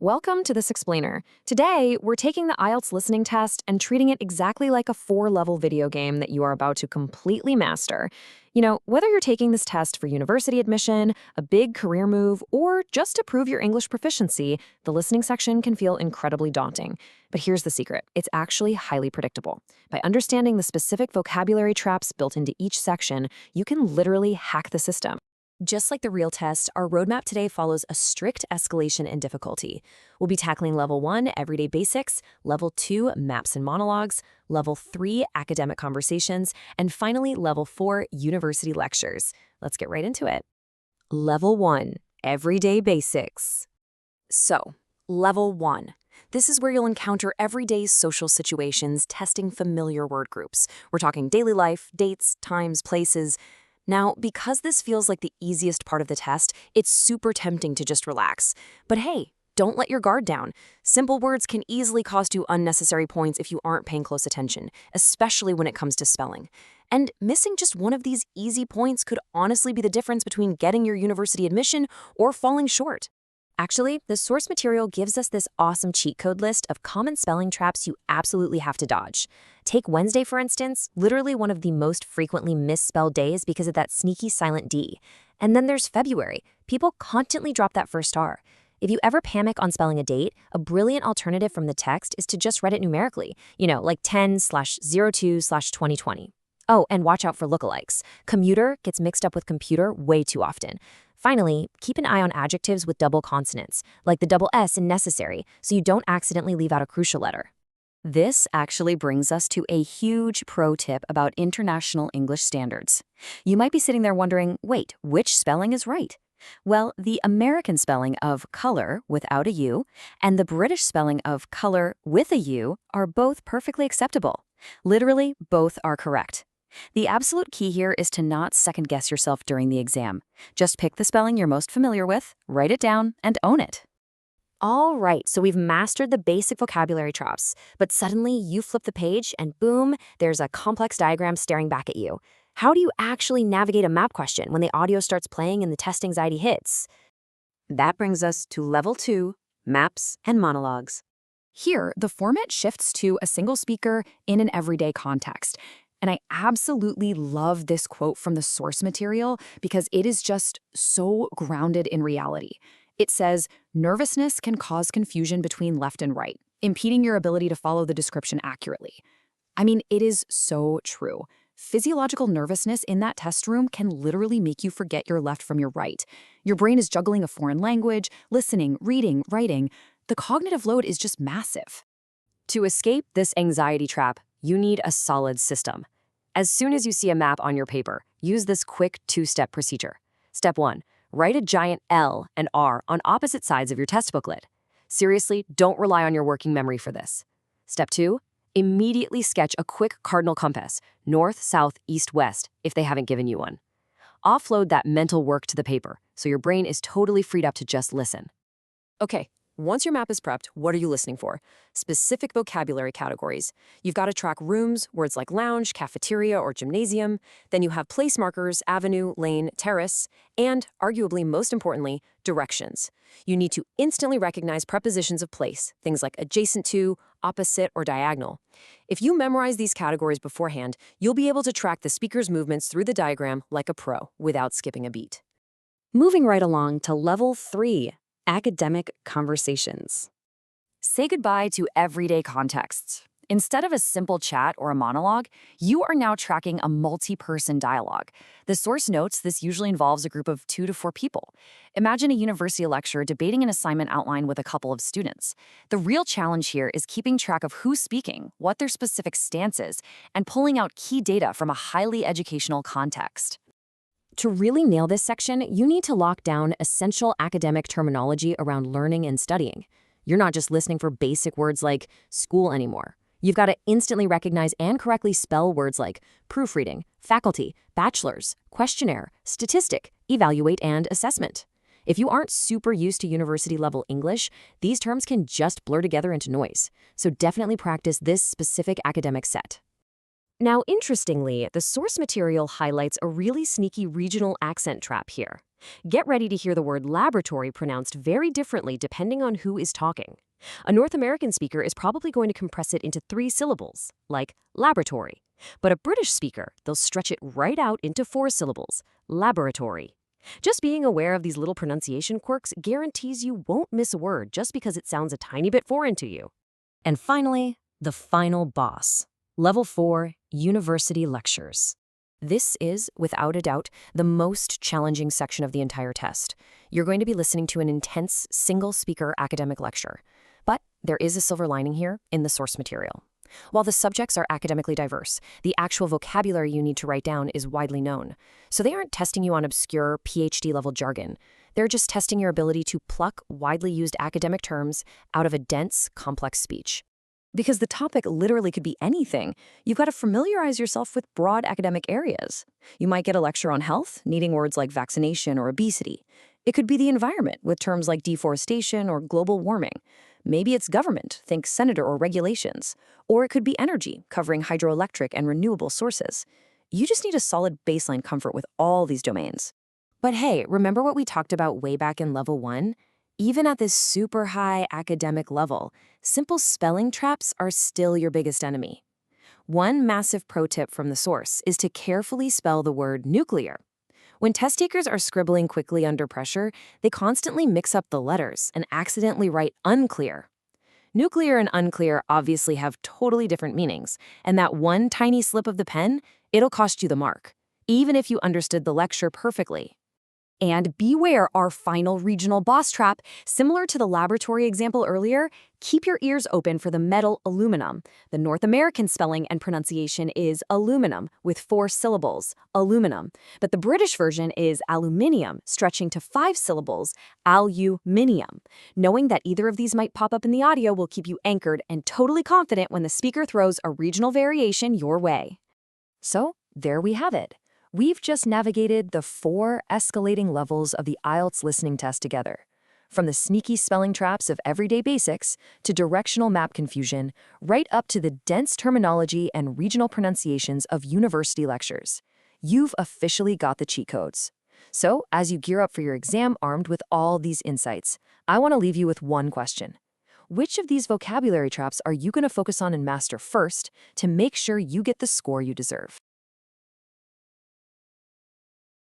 Welcome to this explainer. Today, we're taking the IELTS listening test and treating it exactly like a 4-level video game that you are about to completely master. Whether you're taking this test for university admission, a big career move, or just to prove your English proficiency, the listening section can feel incredibly daunting. But here's the secret. It's actually highly predictable. By understanding the specific vocabulary traps built into each section, you can literally hack the system. Just like the real test, our roadmap today follows a strict escalation in difficulty. We'll be tackling Level 1, Everyday Basics, Level 2, Maps and Monologues, Level 3, Academic Conversations, and finally, Level 4, University Lectures. Let's get right into it. Level 1, Everyday Basics. So, Level 1. This is where you'll encounter everyday social situations testing familiar word groups. We're talking daily life, dates, times, places. Now, because this feels like the easiest part of the test, it's super tempting to just relax. But hey, don't let your guard down. Simple words can easily cost you unnecessary points if you aren't paying close attention, especially when it comes to spelling. And missing just one of these easy points could honestly be the difference between getting your university admission or falling short. Actually, the source material gives us this awesome cheat code list of common spelling traps you absolutely have to dodge. Take Wednesday, for instance, literally one of the most frequently misspelled days because of that sneaky silent D. And then there's February. People constantly drop that first R. If you ever panic on spelling a date, a brilliant alternative from the text is to just write it numerically, like 10/02/2020. Oh, and watch out for lookalikes. Commuter gets mixed up with computer way too often. Finally, keep an eye on adjectives with double consonants, like the double S in necessary, so you don't accidentally leave out a crucial letter. This actually brings us to a huge pro tip about international English standards. You might be sitting there wondering, wait, which spelling is right? Well, the American spelling of color without a U and the British spelling of color with a U are both perfectly acceptable. Literally, both are correct. The absolute key here is to not second-guess yourself during the exam. Just pick the spelling you're most familiar with, write it down, and own it. All right, so we've mastered the basic vocabulary traps, but suddenly you flip the page and boom, there's a complex diagram staring back at you. How do you actually navigate a map question when the audio starts playing and the test anxiety hits? That brings us to Level 2, Maps and Monologues. Here, the format shifts to a single speaker in an everyday context. And I absolutely love this quote from the source material because it is just so grounded in reality. It says, "Nervousness can cause confusion between left and right, impeding your ability to follow the description accurately." I mean, it is so true. Physiological nervousness in that test room can literally make you forget your left from your right. Your brain is juggling a foreign language, listening, reading, writing. The cognitive load is just massive. To escape this anxiety trap, you need a solid system. As soon as you see a map on your paper, use this quick 2-step procedure. Step 1, write a giant L and R on opposite sides of your test booklet. Seriously, don't rely on your working memory for this. Step 2, immediately sketch a quick cardinal compass, north, south, east, west, if they haven't given you one. Offload that mental work to the paper, so your brain is totally freed up to just listen. Okay. Once your map is prepped, what are you listening for? Specific vocabulary categories. You've got to track rooms, words like lounge, cafeteria, or gymnasium. Then you have place markers, avenue, lane, terrace, and, arguably most importantly, directions. You need to instantly recognize prepositions of place, things like adjacent to, opposite, or diagonal. If you memorize these categories beforehand, you'll be able to track the speaker's movements through the diagram like a pro without skipping a beat. Moving right along to Level 3. Academic Conversations. Say goodbye to everyday contexts. Instead of a simple chat or a monologue, you are now tracking a multi-person dialogue. The source notes this usually involves a group of 2 to 4 people. Imagine a university lecturer debating an assignment outline with a couple of students. The real challenge here is keeping track of who's speaking, what their specific stance is, and pulling out key data from a highly educational context. To really nail this section, you need to lock down essential academic terminology around learning and studying. You're not just listening for basic words like school anymore. You've got to instantly recognize and correctly spell words like proofreading, faculty, bachelor's, questionnaire, statistic, evaluate, and assessment. If you aren't super used to university-level English, these terms can just blur together into noise. So definitely practice this specific academic set. Now, interestingly, the source material highlights a really sneaky regional accent trap here. Get ready to hear the word laboratory pronounced very differently depending on who is talking. A North American speaker is probably going to compress it into 3 syllables, like laboratory. But a British speaker, they'll stretch it right out into 4 syllables, laboratory. Just being aware of these little pronunciation quirks guarantees you won't miss a word just because it sounds a tiny bit foreign to you. And finally, the final boss. Level 4, University Lectures. This is, without a doubt, the most challenging section of the entire test. You're going to be listening to an intense, single-speaker academic lecture. But there is a silver lining here in the source material. While the subjects are academically diverse, the actual vocabulary you need to write down is widely known. So they aren't testing you on obscure PhD-level jargon. They're just testing your ability to pluck widely used academic terms out of a dense, complex speech. Because the topic literally could be anything, you've got to familiarize yourself with broad academic areas. You might get a lecture on health, needing words like vaccination or obesity. It could be the environment, with terms like deforestation or global warming. Maybe it's government, think senator or regulations. Or it could be energy, covering hydroelectric and renewable sources. You just need a solid baseline comfort with all these domains. But hey, remember what we talked about way back in level 1? Even at this super high academic level, simple spelling traps are still your biggest enemy. One massive pro tip from the source is to carefully spell the word nuclear. When test takers are scribbling quickly under pressure, they constantly mix up the letters and accidentally write unclear. Nuclear and unclear obviously have totally different meanings, and that one tiny slip of the pen, it'll cost you the mark, even if you understood the lecture perfectly. And beware our final regional boss trap. Similar to the laboratory example earlier, keep your ears open for the metal aluminum. The North American spelling and pronunciation is aluminum with 4 syllables, aluminum. But the British version is aluminium, stretching to 5 syllables, aluminium. Knowing that either of these might pop up in the audio will keep you anchored and totally confident when the speaker throws a regional variation your way. So, there we have it. We've just navigated the 4 escalating levels of the IELTS listening test together. From the sneaky spelling traps of everyday basics to directional map confusion, right up to the dense terminology and regional pronunciations of university lectures. You've officially got the cheat codes. So, as you gear up for your exam armed with all these insights, I want to leave you with one question. Which of these vocabulary traps are you going to focus on and master first to make sure you get the score you deserve?